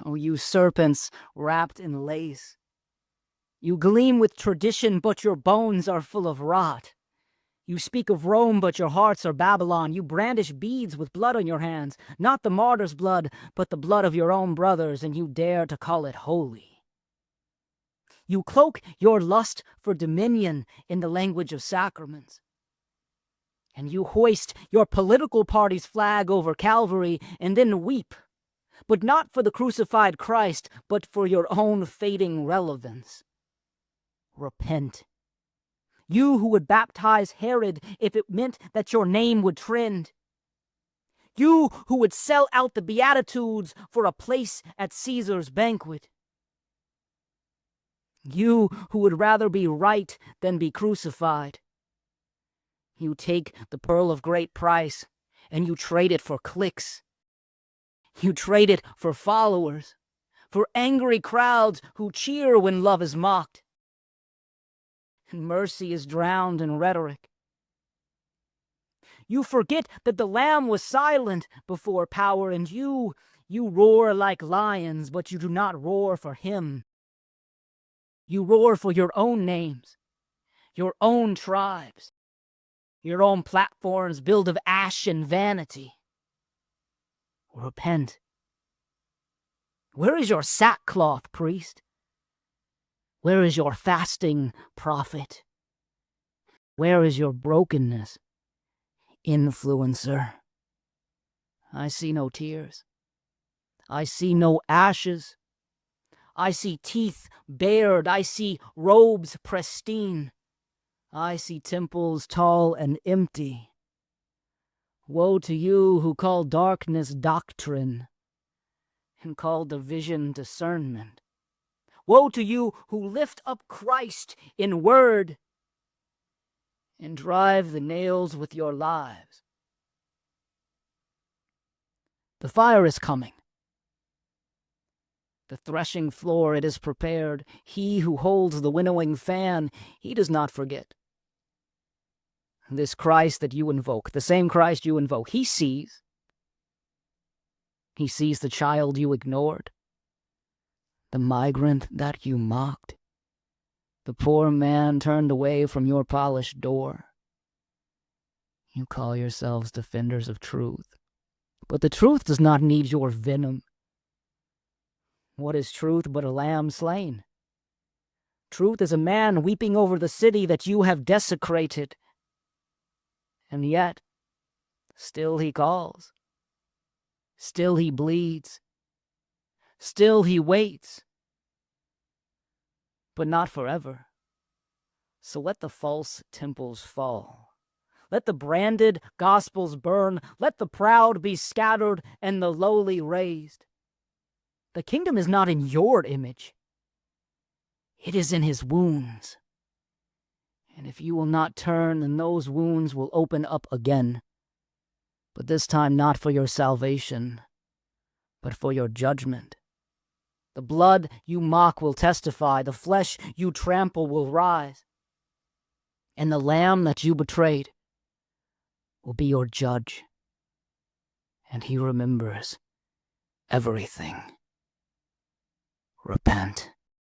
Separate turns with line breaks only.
O you serpents wrapped in lace! You gleam with tradition, but your bones are full of rot. You speak of Rome, but your hearts are Babylon. You brandish beads with blood on your hands, not the martyr's blood, but the blood of your own brothers, and you dare to call it holy. You cloak your lust for dominion in the language of sacraments. And you hoist your political party's flag over Calvary and then weep, but not for the crucified Christ, but for your own fading relevance. Repent. You who would baptize Herod if it meant that your name would trend. You who would sell out the Beatitudes for a place at Caesar's banquet. You who would rather be right than be crucified. You take the pearl of great price and you trade it for clicks. You trade it for followers, for angry crowds who cheer when love is mocked. And mercy is drowned in rhetoric. You forget that the Lamb was silent before power, and you roar like lions, but you do not roar for him. You roar for your own names, your own tribes, your own platforms built of ash and vanity. Repent. Where is your sackcloth, priest? Where is your fasting, prophet? Where is your brokenness, influencer? I see no tears. I see no ashes. I see teeth bared. I see robes pristine. I see temples tall and empty. Woe to you who call darkness doctrine and call division discernment. Woe to you who lift up Christ in word and drive the nails with your lives. The fire is coming. The threshing floor, it is prepared. He who holds the winnowing fan, he does not forget. This Christ that you invoke, the same Christ you invoke, he sees. He sees the child you ignored, the migrant that you mocked, the poor man turned away from your polished door. You call yourselves defenders of truth, but the truth does not need your venom. What is truth but a lamb slain? Truth is a man weeping over the city that you have desecrated. And yet, still he calls. Still he bleeds. Still he waits. But not forever. So let the false temples fall. Let the branded gospels burn. Let the proud be scattered and the lowly raised. The kingdom is not in your image. It is in his wounds. And if you will not turn, then those wounds will open up again. But this time not for your salvation, but for your judgment. The blood you mock will testify. The flesh you trample will rise. And the lamb that you betrayed will be your judge. And he remembers everything. Repent.